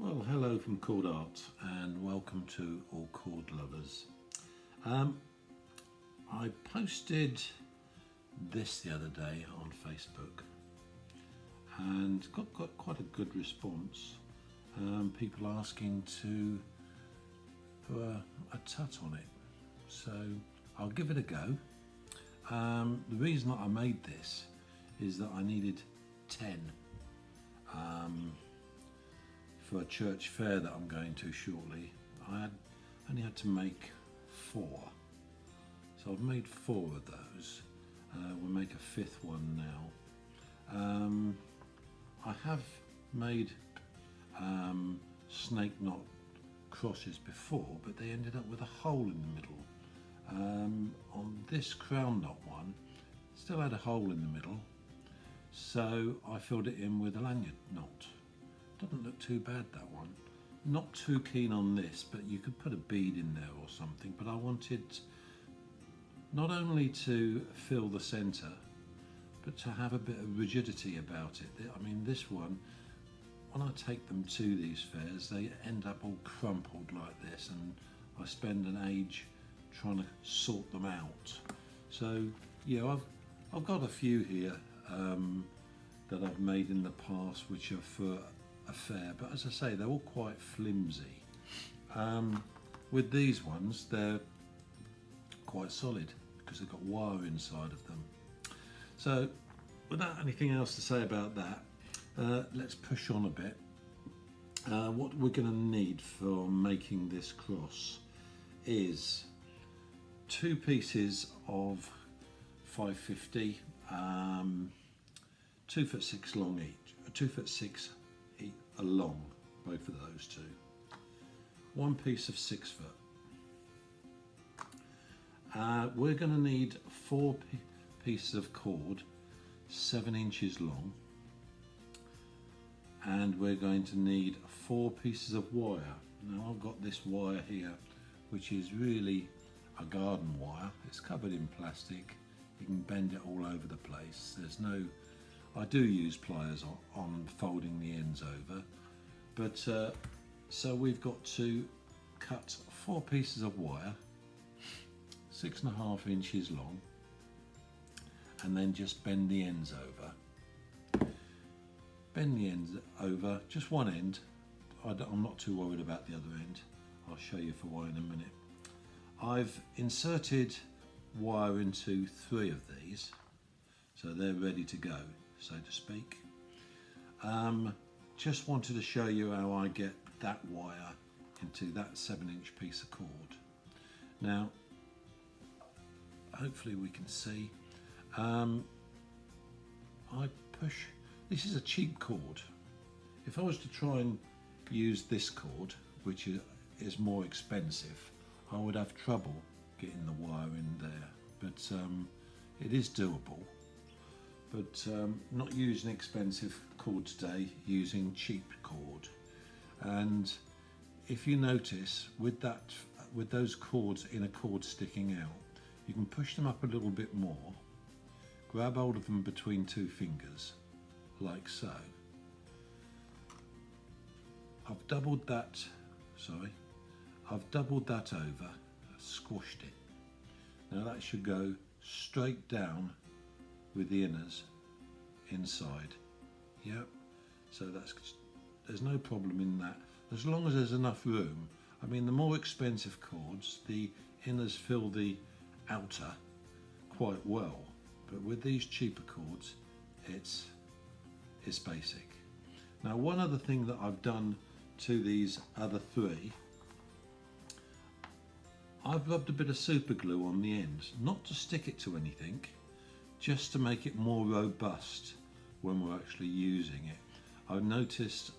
Well, hello from Cord Art and welcome to all cord lovers. I posted this the other day on Facebook and got quite a good response. People asking for a tut on it, so I'll give it a go. The reason that I made this is that I needed 10 for a church fair that I'm going to shortly. I only had to make 4, so I've made 4 of those. We'll make a 5th one now. I have made snake knot crosses before, but they ended up with a hole in the middle. On this crown knot one, still had a hole in the middle, so I filled it in with a lanyard knot. Doesn't look too bad, that one. Not too keen on this, but you could put a bead in there or something, but I wanted not only to fill the centre, but to have a bit of rigidity about it. I mean, this one, when I take them to these fairs, they end up all crumpled like this, and I spend an age trying to sort them out. So yeah, I've got a few here that I've made in the past which are for a fair, but as I say, they're all quite flimsy. With these ones, they're quite solid because they've got wire inside of them. So without anything else to say about that, let's push on a bit. What we're going to need for making this cross is 2 pieces of 550, 2'6" long each, 2'6" along, both of those two. 1 piece of 6 foot. We're going to need 4 pieces of cord, 7 inches long, and we're going to need 4 pieces of wire. Now I've got this wire here, which is really a garden wire. It's covered in plastic. You can bend it all over the place. I do use pliers on folding the ends over, but so we've got to cut 4 pieces of wire, 6.5 inches long, and then just bend the ends over. Bend the ends over, just one end. I'm not too worried about the other end. I'll show you for why in a minute. I've inserted wire into 3 of these, so they're ready to go, so to speak. Just wanted to show you how I get that wire into that 7-inch piece of cord. Now, hopefully we can see. I push. This is a cheap cord. If I was to try and use this cord, which is more expensive, I would have trouble getting the wire in there, but it is doable. But not using expensive cord today, using cheap cord. And if you notice, with those cords in a cord sticking out, you can push them up a little bit more, grab hold of them between 2 fingers, like so. I've doubled that over, squashed it. Now that should go straight down with the inners inside. Yep, so there's no problem in that, as long as there's enough room. I mean, the more expensive cords, the inners fill the outer quite well, but with these cheaper cords, it's basic. Now, one other thing that I've done to these other 3, I've rubbed a bit of super glue on the ends, not to stick it to anything, just to make it more robust when we're actually using it. I've noticed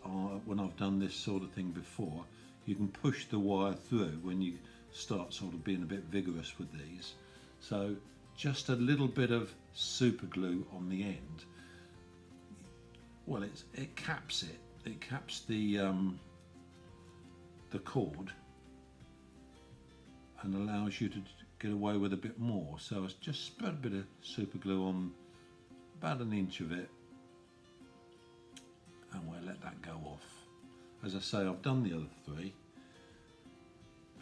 when I've done this sort of thing before, you can push the wire through when you start sort of being a bit vigorous with these. So just a little bit of super glue on the end. Well, it caps it. It caps the cord and allows you to get away with a bit more. So it's just spread a bit of super glue on about 1 inch of it, and we'll let that go off. as I say, I've done the other 3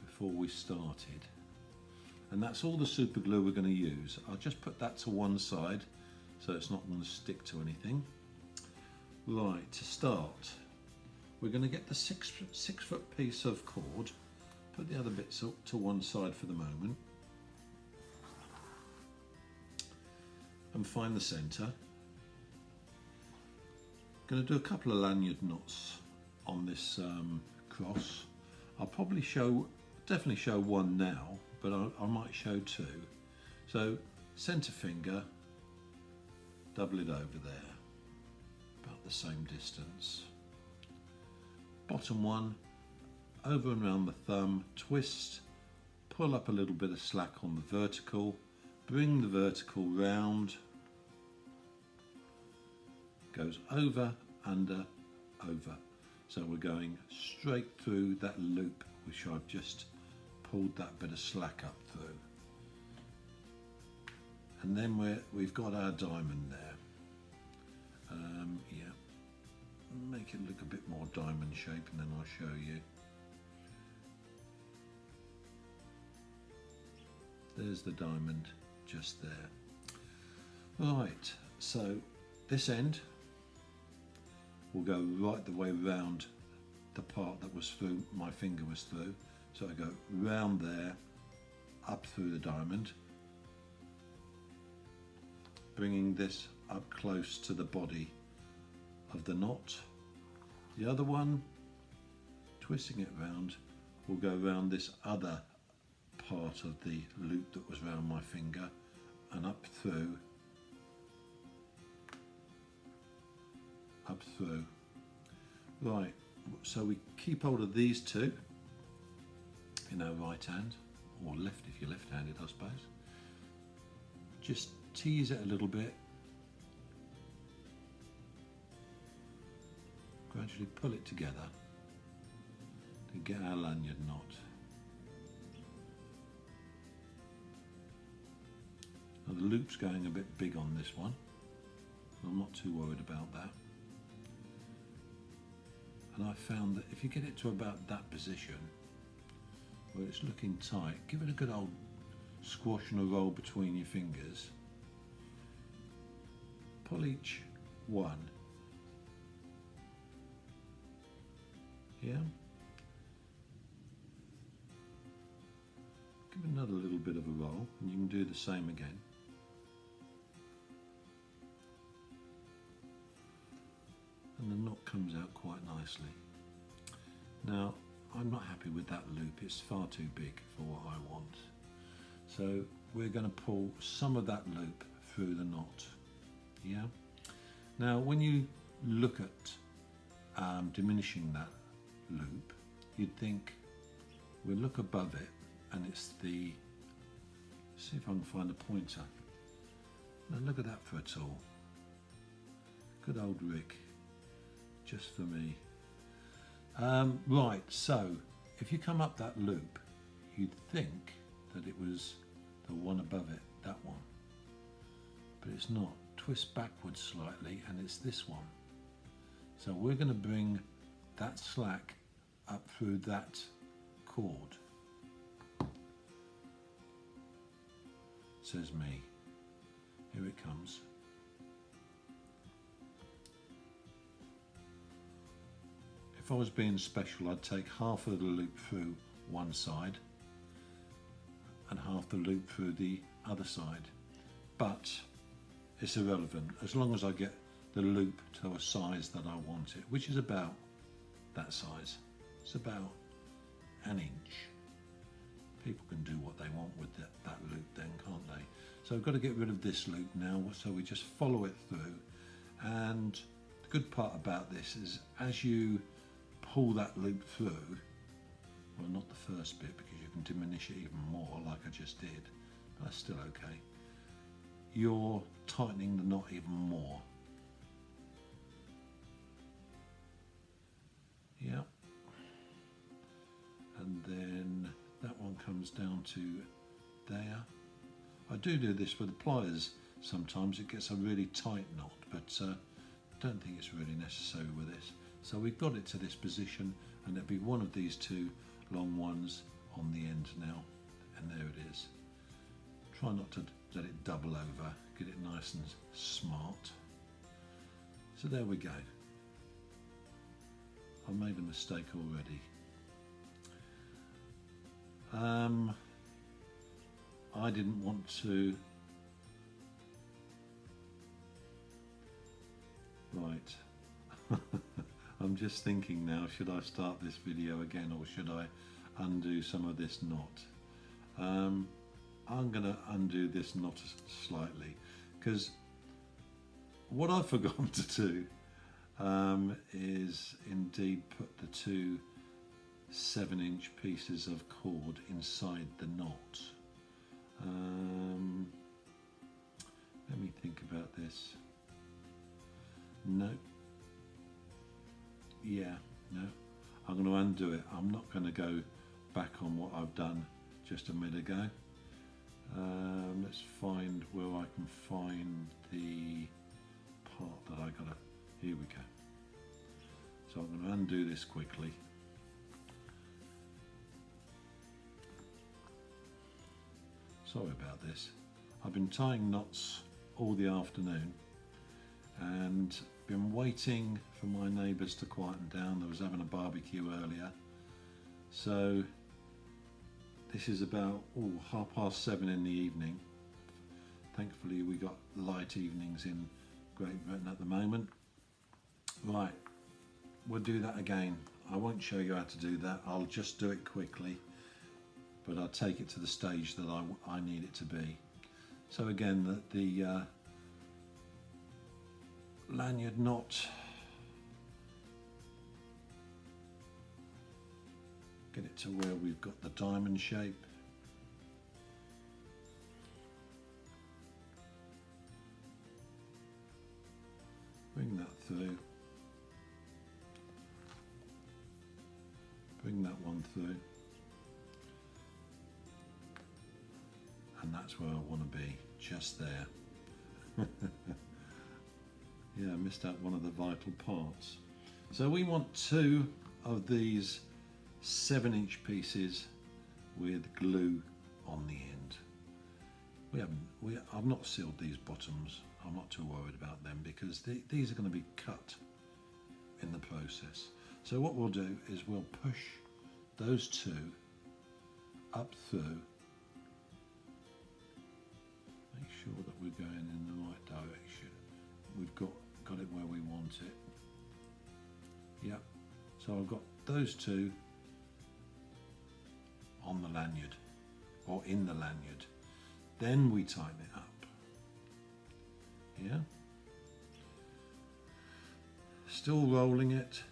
before we started, and that's all the super glue we're going to use. I'll just put that to one side so it's not going to stick to anything. Right, to start, we're going to get the 6 foot piece of cord, put the other bits up to one side for the moment, and find the centre. Going to do a couple of lanyard knots on this cross. I'll probably definitely show one now, but I might show 2. So centre finger, double it over there, about the same distance. Bottom one, over and around the thumb, twist, pull up a little bit of slack on the vertical, bring the vertical round, goes over, under, over. So we're going straight through that loop which I've just pulled that bit of slack up through. And then we've got our diamond there. Yeah, make it look a bit more diamond shape and then I'll show you. There's the diamond just there. Right, so this end will go right the way round the part that was through, my finger was through. So I go round there, up through the diamond, bringing this up close to the body of the knot. The other one, twisting it round, will go round this other part of the loop that was round my finger and up through, Right, so we keep hold of these 2 in our right hand, or left if you're left-handed I suppose. Just tease it a little bit, gradually pull it together to get our lanyard knot. Now the loop's going a bit big on this one, I'm not too worried about that. And I found that if you get it to about that position where it's looking tight, give it a good old squash and a roll between your fingers. Pull each one. Yeah. Give it another little bit of a roll and you can do the same again. And the knot comes out quite nicely. Now, I'm not happy with that loop, it's far too big for what I want. So we're going to pull some of that loop through the knot. Yeah. Now, when you look at diminishing that loop, you'd think we'll look above it and it's the, see if I can find a pointer. Now look at that for a tool. Good old Rick. Just for me. Right, so if you come up that loop, you'd think that it was the one above it, that one. But it's not. Twist backwards slightly and it's this one. So we're going to bring that slack up through that cord. Says me. Here it comes. If I was being special, I'd take half of the loop through one side and half the loop through the other side. But it's irrelevant, as long as I get the loop to a size that I want it, which is about that size. It's about an inch. People can do what they want with that loop then, can't they? So I've got to get rid of this loop now, so we just follow it through. And the good part about this is as you pull that loop through, well, not the first bit because you can diminish it even more like I just did, but that's still okay. You're tightening the knot even more. Yeah. And then that one comes down to there. I do this with the pliers sometimes. It gets a really tight knot, but don't think it's really necessary with this. So we've got it to this position, and it'll be one of these two long ones on the end now, and there it is. Try not to let it double over, get it nice and smart. So there we go. I made a mistake already. I didn't want to. Right. I'm just thinking now, should I start this video again, or should I undo some of this knot? I'm going to undo this knot slightly, because what I've forgotten to do is indeed put the two 7-inch pieces of cord inside the knot. Let me think about this. No. Yeah, no. I'm going to undo it. I'm not going to go back on what I've done just a minute ago. Let's find where I can find the part that I got to. Here we go. So I'm going to undo this quickly. Sorry about this. I've been tying knots all the afternoon and been waiting for my neighbours to quieten down. They was having a barbecue earlier. So this is about 7:30 in the evening. Thankfully we got light evenings in Great Britain at the moment. Right, we'll do that again. I won't show you how to do that, I'll just do it quickly, but I'll take it to the stage that I need it to be. So again, the lanyard knot, get it to where we've got the diamond shape. Bring that through. Bring that one through. And that's where I want to be, just there. Yeah, I missed out one of the vital parts. So we want two of these 7-inch pieces with glue on the end. I've not sealed these bottoms. I'm not too worried about them because these are going to be cut in the process. So what we'll do is we'll push those two up through. Make sure that we're going in the right direction. We've got it where we want it. Yep. So I've got those two on the lanyard, or in the lanyard. Then we tighten it up. Yeah. Still rolling it,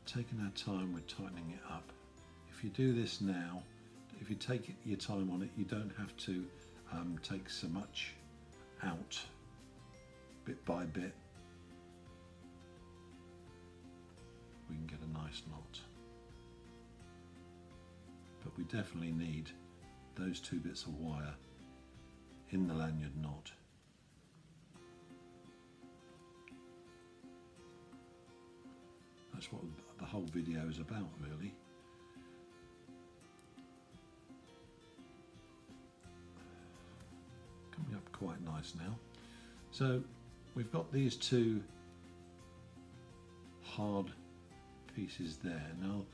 taking our time with tightening it up. If you do this now, if you take your time on it, you don't have to take so much out, bit by bit. We can get a nice knot. But we definitely need those two bits of wire in the lanyard knot. That's what the whole video is about, really. Coming up quite nice now. So we've got these two hard pieces there. Now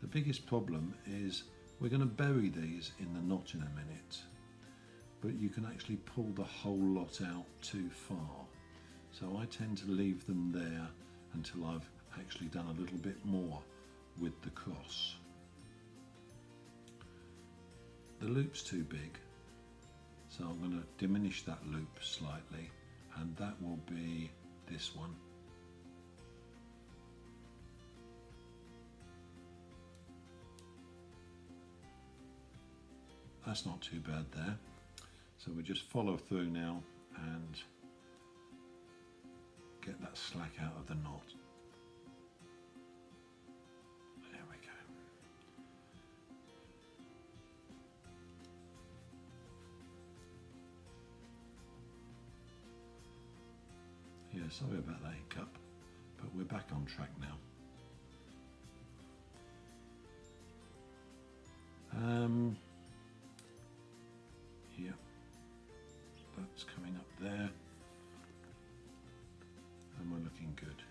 the biggest problem is we're going to bury these in the knot in a minute, but you can actually pull the whole lot out too far. So I tend to leave them there until I've actually done a little bit more with the cross. The loop's too big, so I'm going to diminish that loop slightly, and that will be this one. That's not too bad there. So we just follow through now and get that slack out of the knot. There we go. Yeah, sorry about that hiccup, but but we're back on track now. Yeah, that's coming up there, and we're looking good.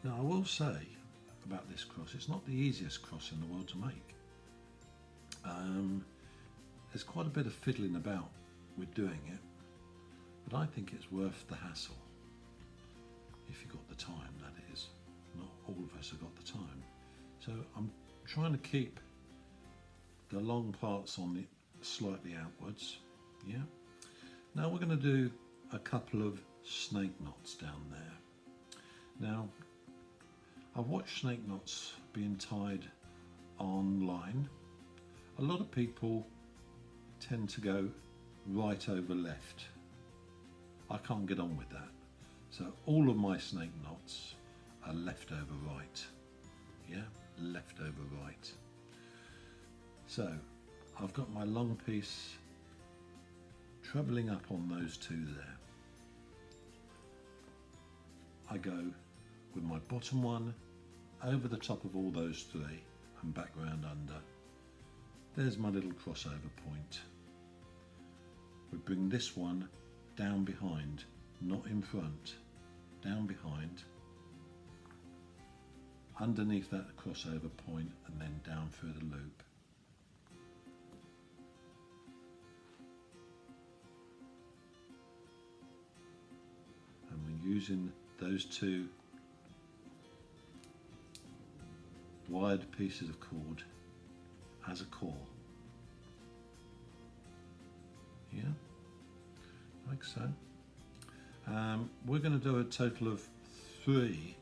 Now I will say about this cross, it's not the easiest cross in the world to make. There's quite a bit of fiddling about with doing it, but I think it's worth the hassle, if you've got the time, that is. Not all of us have got the time. So I'm trying to keep the long parts on the slightly outwards, yeah. Now we're going to do a couple of snake knots down there. Now, I've watched snake knots being tied online. A lot of people tend to go right over left. I can't get on with that. So all of my snake knots are left over right. Yeah, left over right. So I've got my long piece trebling up on those two there. I go with my bottom one over the top of all those three and back round under. There's my little crossover point. We bring this one down behind, not in front, down behind, underneath that crossover point, and then down through the loop. And we're using those two wired pieces of cord as a core. Yeah, like so. We're going to do a total of 3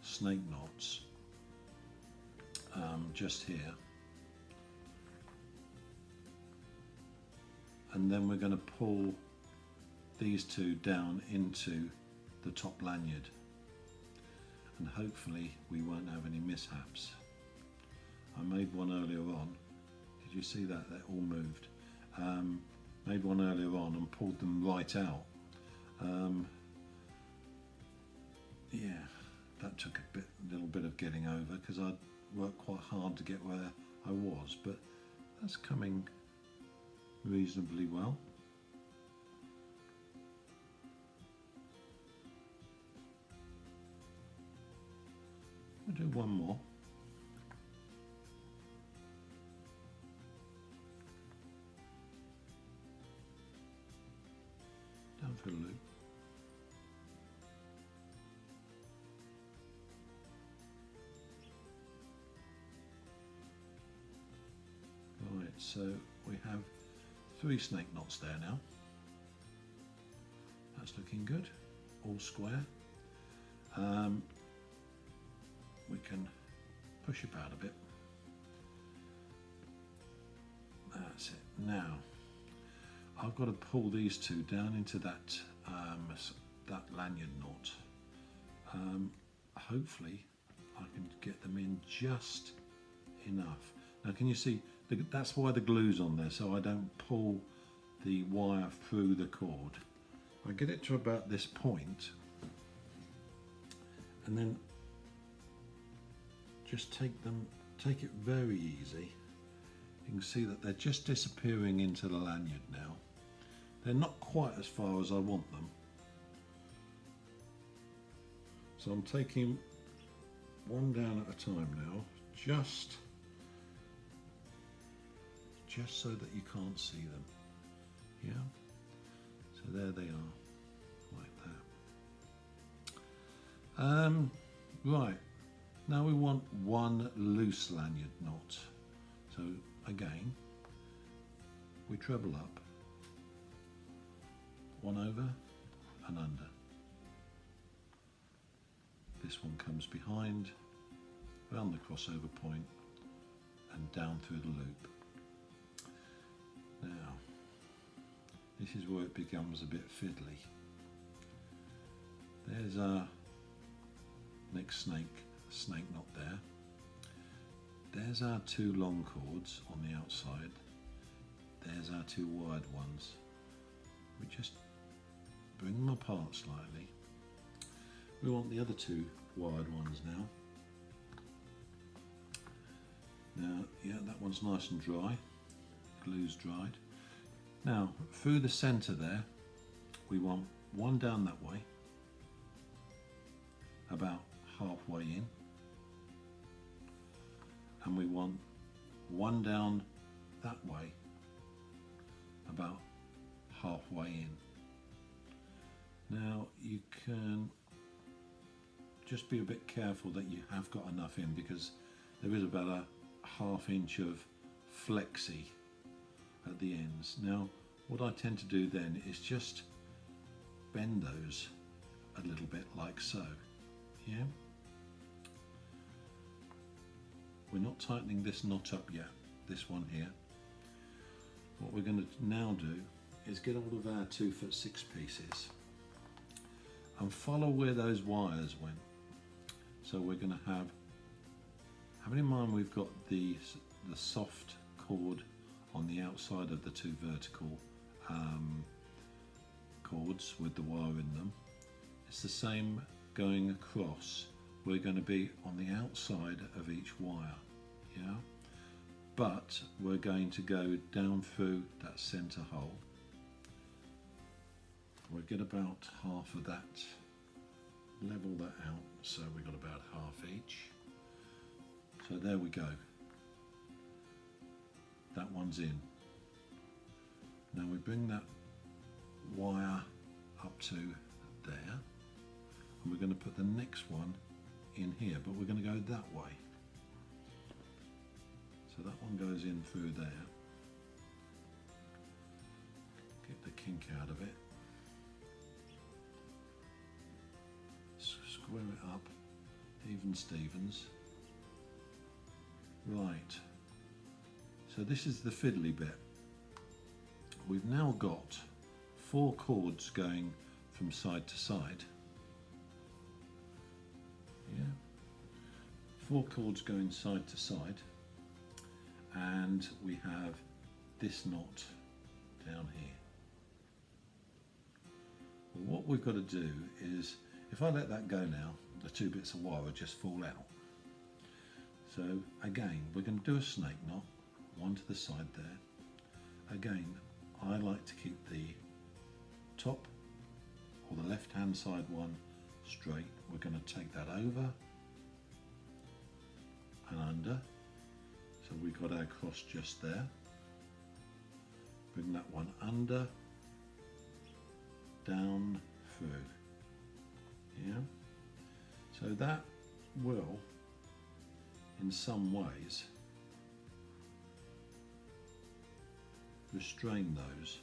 snake knots just here, and then we're going to pull these two down into the top lanyard, and hopefully we won't have any mishaps. I made one earlier on. Did you see that? They all moved. Made one earlier on and pulled them right out. Yeah, that took a little bit of getting over because I'd worked quite hard to get where I was, but that's coming reasonably well. We'll do one more. Down for a loop. Right, so we have 3 snake knots there now. That's looking good, all square. We can push it out a bit. That's it. Now, I've got to pull these two down into that that lanyard knot. Hopefully, I can get them in just enough. Now, can you see? That's why the glue's on there, so I don't pull the wire through the cord. I get it to about this point, and then just take it very easy. You can see that they're just disappearing into the lanyard now. They're not quite as far as I want them. So I'm taking one down at a time now, just so that you can't see them. Yeah? So there they are, like that. Right. Now we want one loose lanyard knot. So again, we treble up, one over and under. This one comes behind, round the crossover point and down through the loop. Now, this is where it becomes a bit fiddly. There's our next snake knot there. There's our 2 long cords on the outside. There's our 2 wired ones. We just bring them apart slightly. We want the other two wired ones now. Now, yeah, that one's nice and dry. Glue's dried. Now, through the centre there, we want one down that way, about halfway in, and we want one down that way, about halfway in. Now, you can just be a bit careful that you have got enough in, because there is about a ½ inch of flexi at the ends. Now, what I tend to do then is just bend those a little bit like so. Yeah. We're not tightening this knot up yet, this one here. What we're going to now do is get hold of our 2'6" pieces and follow where those wires went. So we're going to have, having in mind we've got the soft cord on the outside of the two vertical cords with the wire in them. It's the same going across. We're going to be on the outside of each wire, yeah? But we're going to go down through that centre hole. We'll get about half of that, level that out, so we've got about half each. So there we go. That one's in. Now we bring that wire up to there, and we're going to put the next one in here, but we're going to go that way. So that one goes in through there. Get the kink out of it. Square it up, even Stevens. Right. So this is the fiddly bit. We've now got 4 cords going from side to side. Yeah. 4 cords going side to side. And we have this knot down here. Well, what we've got to do is, if I let that go now, the 2 bits of wire will just fall out. So again, we're going to do a snake knot, one to the side there. Again, I like to keep the top or the left hand side one straight. We're going to take that over and under. So we've got our cross just there. Bring that one under, down, through. Yeah. So that will, in some ways, restrain those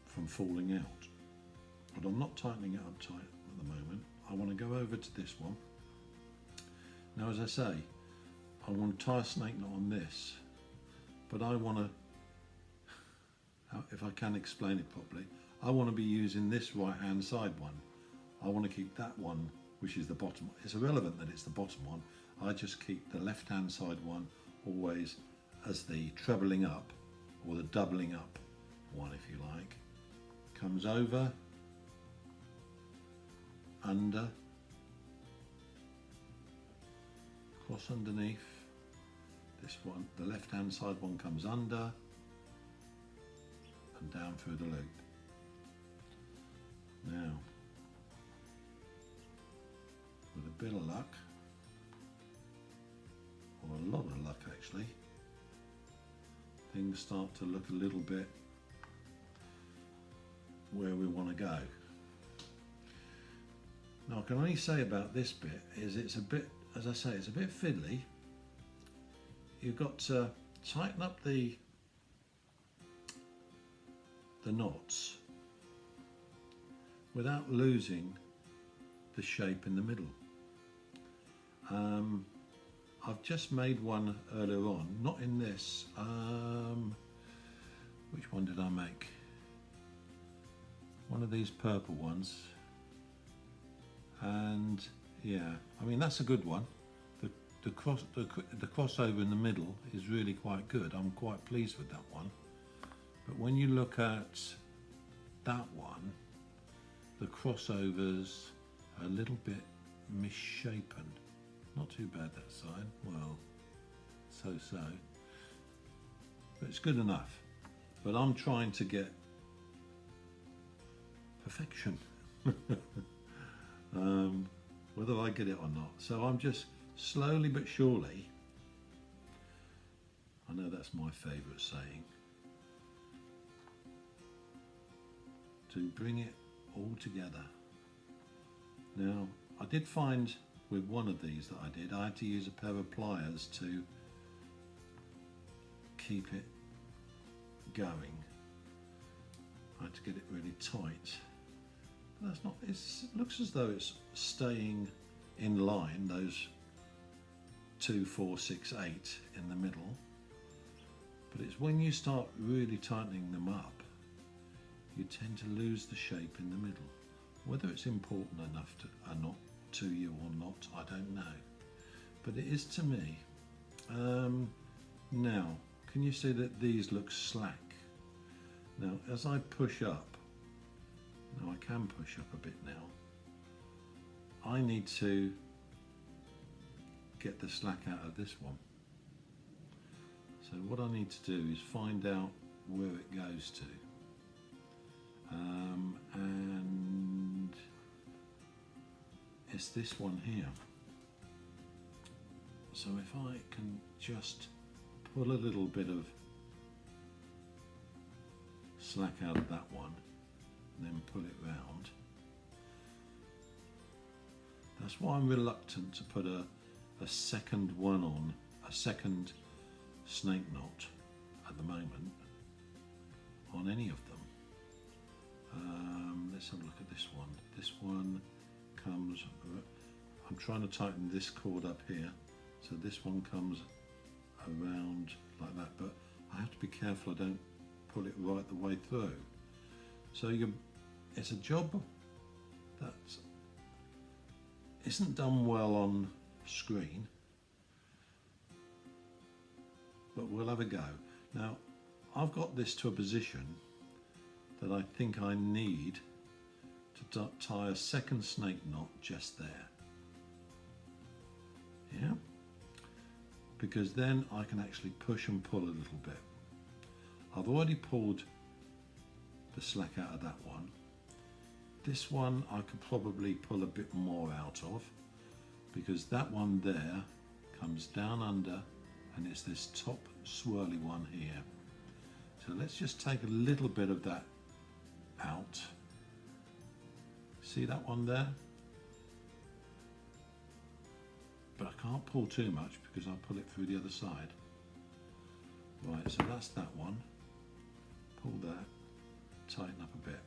from falling out. But I'm not tightening it up tight at the moment. I want to go over to this one. Now, as I say, I want to tie a snake knot on this, but I want to, if I can explain it properly, I want to be using this right hand side one. I want to keep that one, which is the bottom. It's irrelevant that it's the bottom one. I just keep the left hand side one always as the trebling up or the doubling up one, if you like. Comes over, under, cross underneath. This one, the left hand side one, comes under and down through the loop. Now, with a bit of luck, or a lot of luck actually, things start to look a little bit where we want to go. Now, I can only say about this bit is it's a bit, as I say, it's a bit fiddly. You've got to tighten up the knots without losing the shape in the middle. I've just made one earlier on, not in this. Which one did I make? One of these purple ones. And yeah, I mean, that's a good one. The crossover in the middle is really quite good. I'm quite pleased with that one. But when you look at that one, the crossovers are a little bit misshapen. Not too bad that side, well, so. But it's good enough. But I'm trying to get perfection. Whether I get it or not. So I'm just slowly but surely, I know that's my favourite saying, to bring it all together. Now, I did find with one of these that I had to use a pair of pliers to keep it going. I had to get it really tight. But that's not, it looks as though it's staying in line, those 2, 4, 6, 8 in the middle. But it's when you start really tightening them up, you tend to lose the shape in the middle. Whether it's important enough to you or not, I don't know. But it is to me. Now, can you see that these look slack? Now, as I push up, now I can push up a bit now, I need to get the slack out of this one. So what I need to do is find out where it goes to. And it's this one here. So if I can just pull a little bit of slack out of that one and then pull it round. That's why I'm reluctant to put a second one on, a second snake knot at the moment on any of them. Let's have a look at this one. This one comes, I'm trying to tighten this cord up here, so this one comes around like that, but I have to be careful I don't pull it right the way through. So it's a job that isn't done well on screen, but we'll have a go. Now, I've got this to a position that I think I need to tie a second snake knot just there. Yeah? Because then I can actually push and pull a little bit. I've already pulled the slack out of that one. This one I could probably pull a bit more out of, because that one there comes down under and it's this top swirly one here. So let's just take a little bit of that out. See that one there? But I can't pull too much because I'll pull it through the other side. Right, so that's that one. Pull that, tighten up a bit.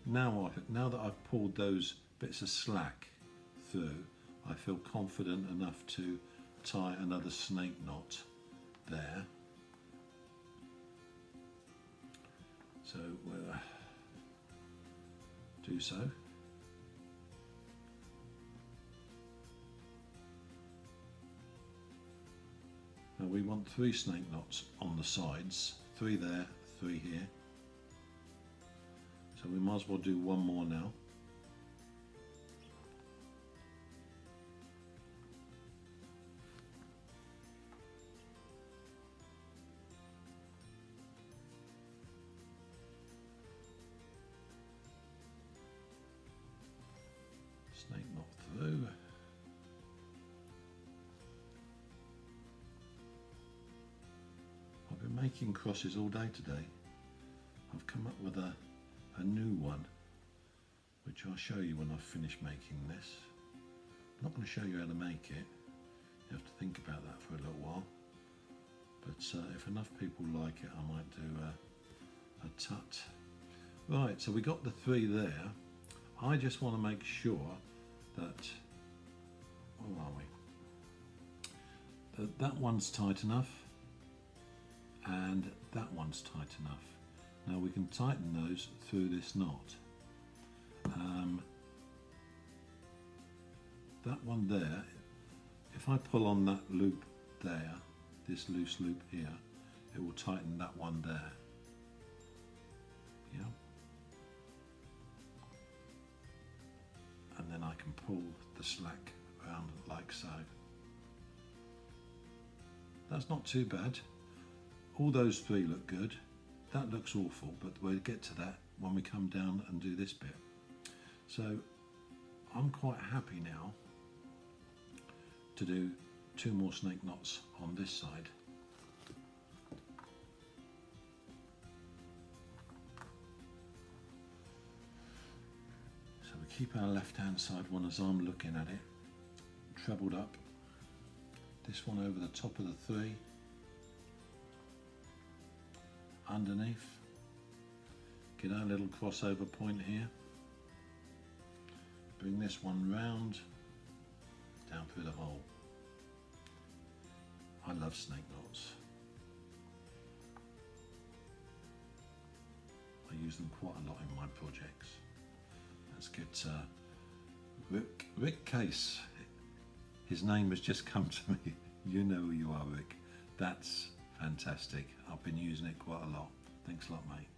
Now that I've pulled those bits of slack through, I feel confident enough to tie another snake knot there. So we'll do so. Now we want 3 snake knots on the sides, 3 there, 3 here. So we might as well do one more now. Snake knot through. I've been making crosses all day today. I've come up with a new one, which I'll show you when I've finished making this. I'm not going to show you how to make it. You have to think about that for a little while. But if enough people like it, I might do a tut. Right, so we got the 3 there. I just want to make sure that, where are we? That one's tight enough and that one's tight enough. Now we can tighten those through this knot. That one there, if I pull on that loop there, this loose loop here, it will tighten that one there. Yeah. And then I can pull the slack around like so. That's not too bad. All those three look good. That looks awful, but we'll get to that when we come down and do this bit. So I'm quite happy now to do 2 more snake knots on this side. So we keep our left hand side one as I'm looking at it, trebled up. This one over the top of the 3, underneath, get our little crossover point here, bring this one round, down through the hole. I love snake knots. I use them quite a lot in my projects. Let's get Rick Case. His name has just come to me. You know who you are, Rick. That's fantastic. I've been using it quite a lot. Thanks a lot, mate.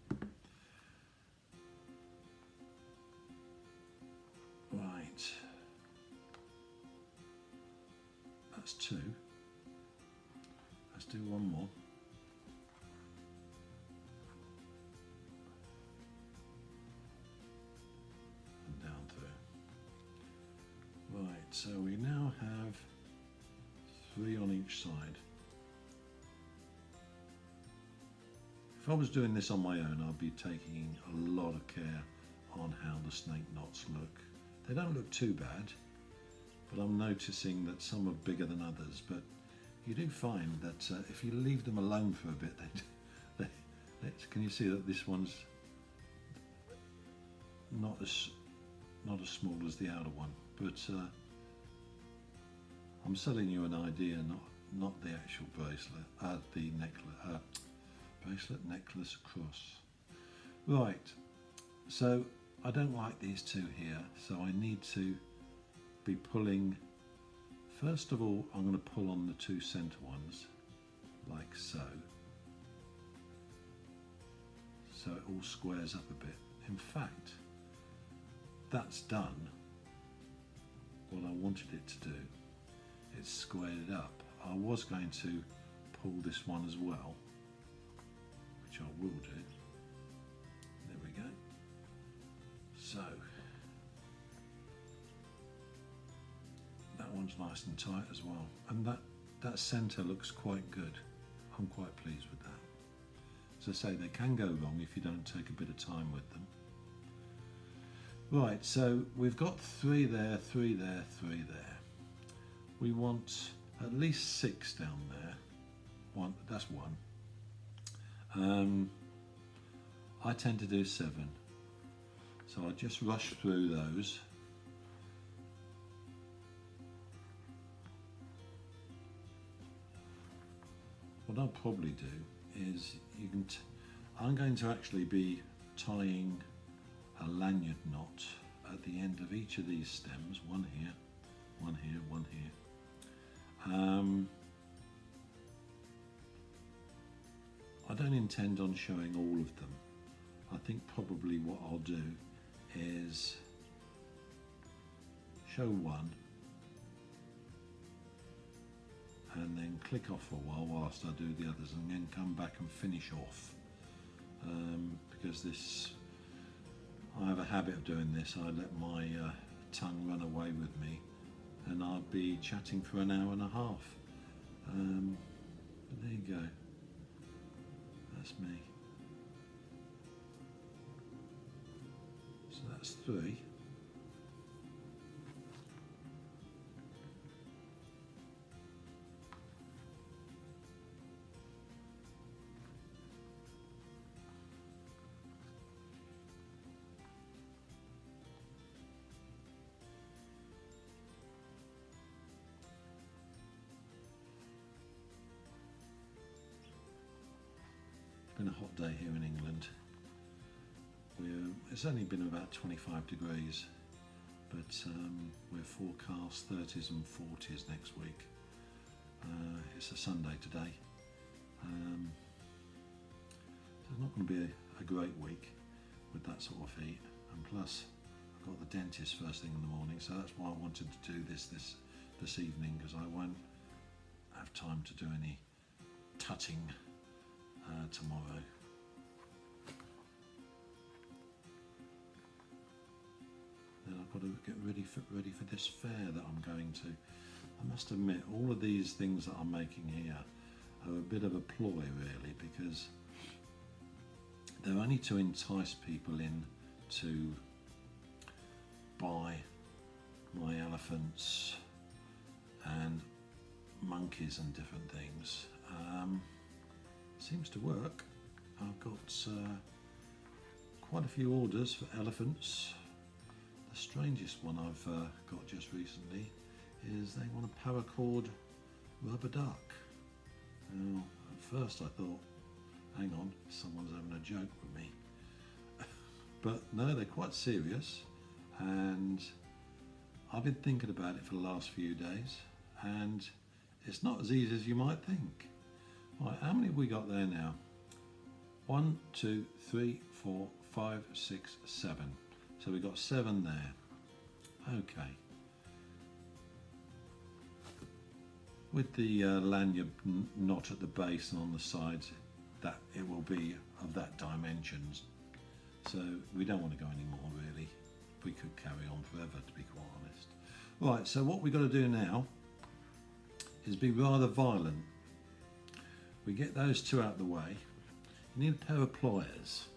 Right. That's 2. Let's do one more. And down through. Right, so we now have 3 on each side. If I was doing this on my own, I'd be taking a lot of care on how the snake knots look. They don't look too bad, but I'm noticing that some are bigger than others. But you do find that if you leave them alone for a bit, can you see that this one's not as small as the outer one? But I'm selling you an idea, not the actual bracelet, the necklace, bracelet, necklace, cross. Right. So I don't like these 2 here, so I need to be pulling. First of all, I'm going to pull on the 2 centre ones, like so. So it all squares up a bit. In fact, that's done what I wanted it to do. It's squared it up. I was going to pull this one as well, which I will do. There we go. So that one's nice and tight as well, and that centre looks quite good. I'm quite pleased with that. As I say, they can go wrong if you don't take a bit of time with them. Right, so we've got 3 there, 3 there, 3 there. We want at least 6 down there. That's 1. I tend to do 7. So I just rush through those. What I'll probably do is I'm going to actually be tying a lanyard knot at the end of each of these stems. One here, one here, one here. I don't intend on showing all of them. I think probably what I'll do is show one and then click off for a while whilst I do the others, and then come back and finish off, because this, I have a habit of doing this. I let my tongue run away with me and I'll be chatting for an hour and a half. But there you go, that's me. So that's 3. It's been a hot day here in England. It's only been about 25 degrees, but we're forecast 30s and 40s next week. It's a Sunday today. So it's not going to be a great week. with that sort of heat, and plus I've got the dentist first thing in the morning, so that's why I wanted to do this evening, because I won't have time to do any tutting tomorrow. Then I've got to get ready for this fair that I'm going to. I must admit, all of these things that I'm making here are a bit of a ploy really, because they're only to entice people in to buy my elephants and monkeys and different things. Seems to work. I've got quite a few orders for elephants. The strangest one I've got just recently is they want a paracord rubber duck. Now, at first I thought, hang on, someone's having a joke with me. But no, they're quite serious, and I've been thinking about it for the last few days, and it's not as easy as you might think. Right, how many have we got there now? 1, 2, 3, 4, 5, 6, 7. So we've got 7 there. Okay. With the lanyard knot at the base and on the sides, that it will be of that dimensions. So we don't want to go any more really. We could carry on forever, to be quite honest. Right, so what we've got to do now is be rather violent. We get those two out of the way. You need a pair of pliers,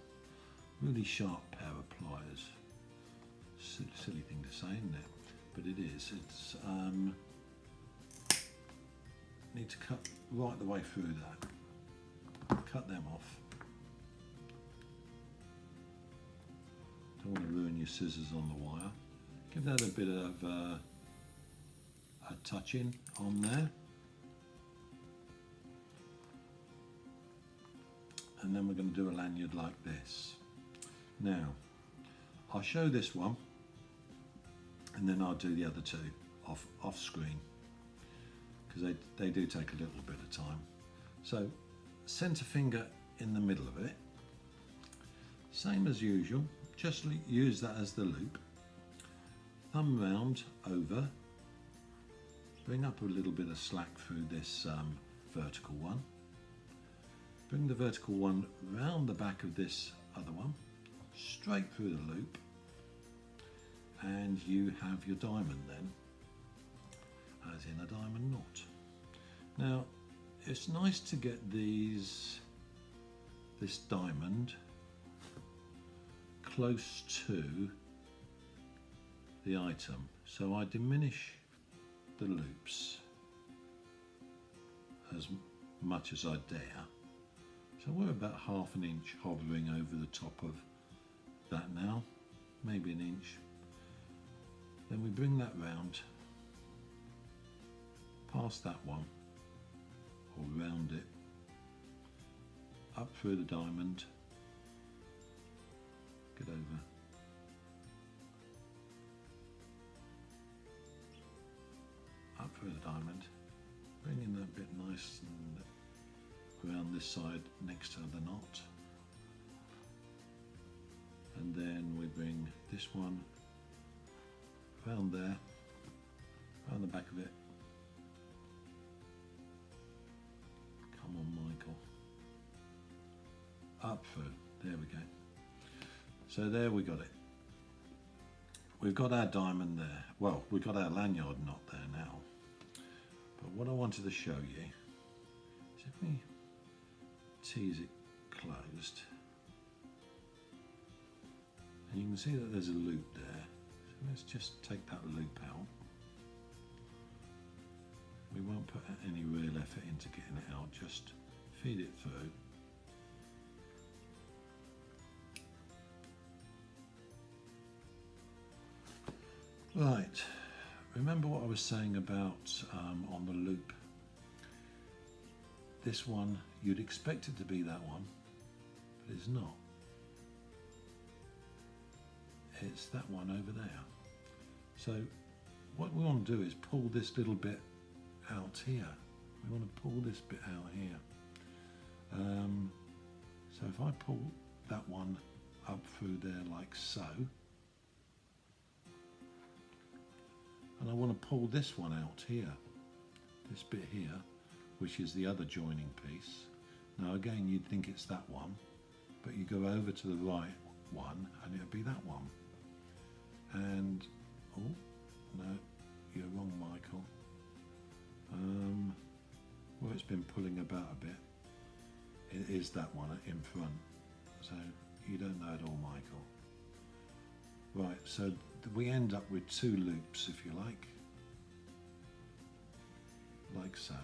really sharp pair of pliers. Silly thing to say, isn't it? But it is. It's need to cut right the way through that. Cut them off. Don't want to ruin your scissors on the wire. Give that a bit of a touch in on there. And then we're going to do a lanyard like this. Now, I'll show this one, and then I'll do the other two off screen, because they do take a little bit of time. So, centre finger in the middle of it, same as usual, just use that as the loop. Thumb round over, bring up a little bit of slack through this vertical one. Bring the vertical one round the back of this other one, straight through the loop, and you have your diamond then, as in a diamond knot. Now, it's nice to get this diamond close to the item, so I diminish the loops as much as I dare. So we're about ½ an inch hovering over the top of that now, maybe an inch. Then we bring that round, past that one, or round it, up through the diamond, get over, up through the diamond, bringing that bit nice and around this side next to the knot, and then we bring this one round there, round the back of it. Come on, Michael. Up through, there we go. So there we got it. We've got our diamond there. Well, we've got our lanyard knot there now. But what I wanted to show you is if we tease it closed, and you can see that there's a loop there. So let's just take that loop out. We won't put any real effort into getting it out, just feed it through. Right, remember what I was saying about on the loop? This one, you'd expect it to be that one, but it's not. It's that one over there. So what we want to do is pull this little bit out here. We want to pull this bit out here. So if I pull that one up through there like so. And I want to pull this one out here, this bit here, which is the other joining piece. Now again, you'd think it's that one, but you go over to the right one and it'll be that one. And, oh, no, you're wrong, Michael. Well, it's been pulling about a bit. It is that one in front. So you don't know it all, Michael. Right, so we end up with two loops, if you like so.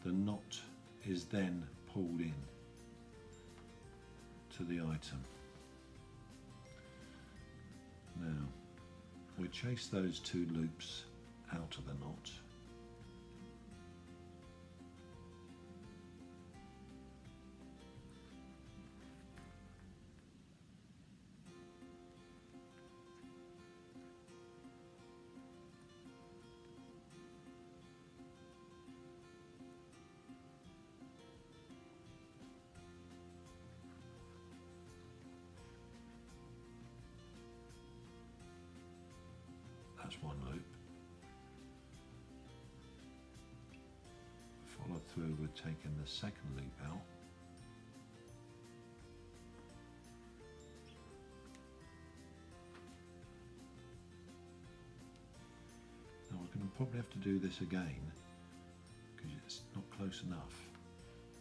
The knot is then pulled in to the item. Now, we chase those two loops out of the knot. That's one loop. Follow through with taking the second loop out. Now we're going to probably have to do this again because it's not close enough,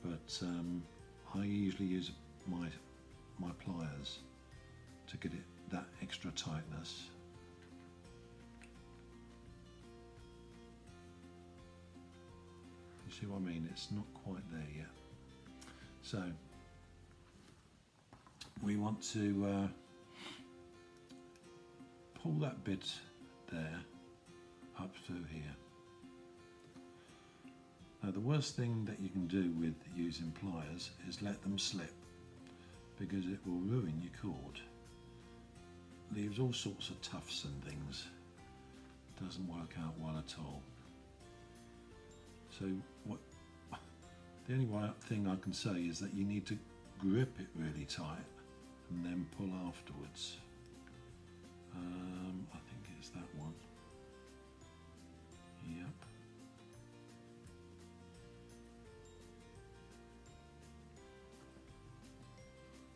but I usually use my pliers to get it that extra tightness. You see what I mean? It's not quite there yet. So we want to pull that bit there up through here. Now the worst thing that you can do with using pliers is let them slip, because it will ruin your cord. Leaves all sorts of tufts and things. Doesn't work out well at all. So the only thing I can say is that you need to grip it really tight and then pull afterwards. I think it's that one. Yep.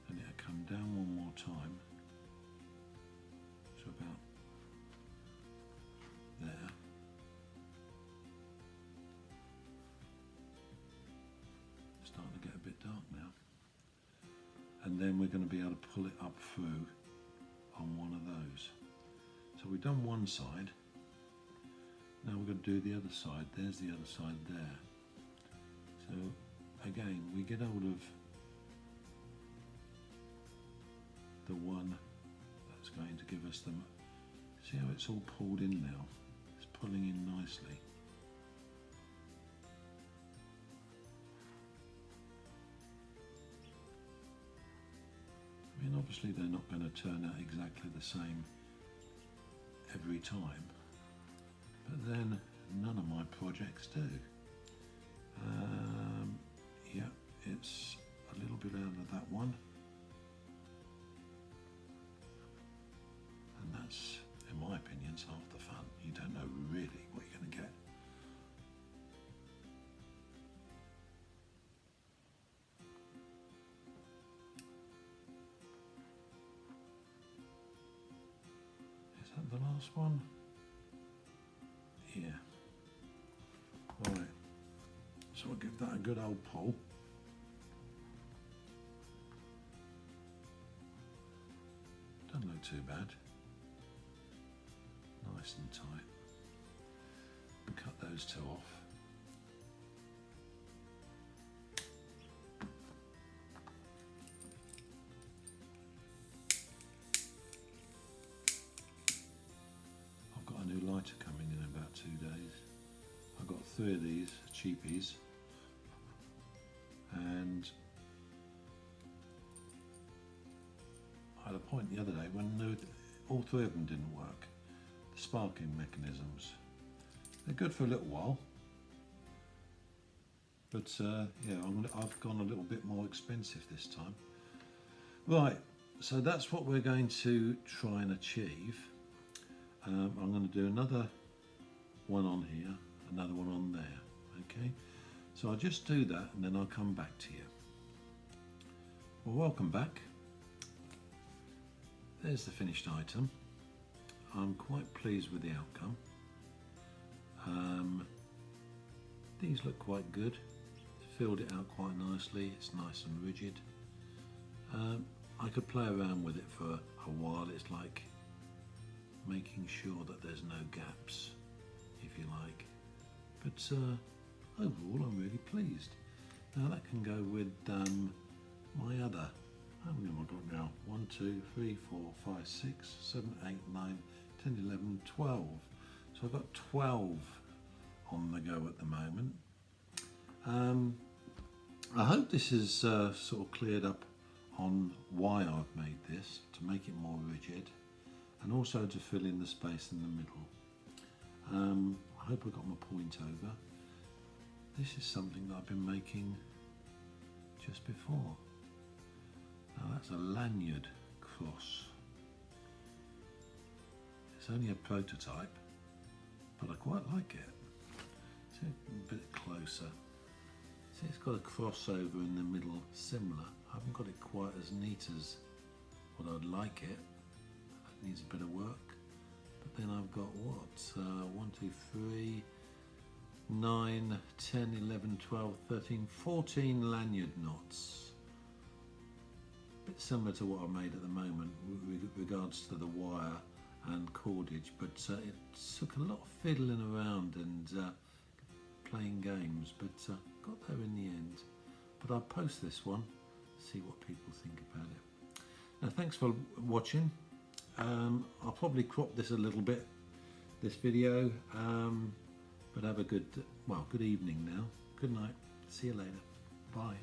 And it'll come down one more time. So about there. Starting to get a bit dark now. And then we're going to be able to pull it up through on one of those. So we've done one side. Now we're going to do the other side. There's the other side there. So again, we get hold of the one that's going to give us them. See how it's all pulled in now? It's pulling in nicely. I mean, obviously they're not going to turn out exactly the same every time, but then none of my projects do. Yeah, it's a little bit out of that one, and that's, in my opinion, it's half the fun. You don't know really what you're going to get. Is that the last one? Yeah. Right. So I'll give that a good old pull. Doesn't look too bad. Nice and tight. And cut those two off. I've got a new lighter coming in about 2 days. I've got 3 of these cheapies, and I had a point the other day when all 3 of them didn't work. The sparking mechanisms. They're good for a little while, but yeah, I've gone a little bit more expensive this time. Right, so that's what we're going to try and achieve. I'm going to do another one on here, another one on there, okay? So I'll just do that and then I'll come back to you. Well, welcome back. There's the finished item. I'm quite pleased with the outcome. These look quite good. Filled it out quite nicely. It's nice and rigid. I could play around with it for a while. It's like making sure that there's no gaps, if you like. But overall, I'm really pleased. Now that can go with my other. How many have I got now? 1, 2, 3, 4, 5, 6, 7, 8, 9, 10, 11, 12. So I've got 12 on the go at the moment. I hope this is sort of cleared up on why I've made this, to make it more rigid and also to fill in the space in the middle. I hope I got my point over. This is something that I've been making just before. Now that's a Lanyard Cross. It's only a prototype, but I quite like it. See, a bit closer. See, it's got a crossover in the middle, similar. I haven't got it quite as neat as what I'd like it. That needs a bit of work. But then I've got what? 1, 2, 3, 9, 10, 11, 12, 13, 14 lanyard knots. A bit similar to what I made at the moment with regards to the wire and cordage, but it took a lot of fiddling around and playing games, but got there in the end. But I'll post this one, see what people think about it. Now, thanks for watching. I'll probably crop this a little bit, this video, but have a good evening now. Good night. See you later. Bye.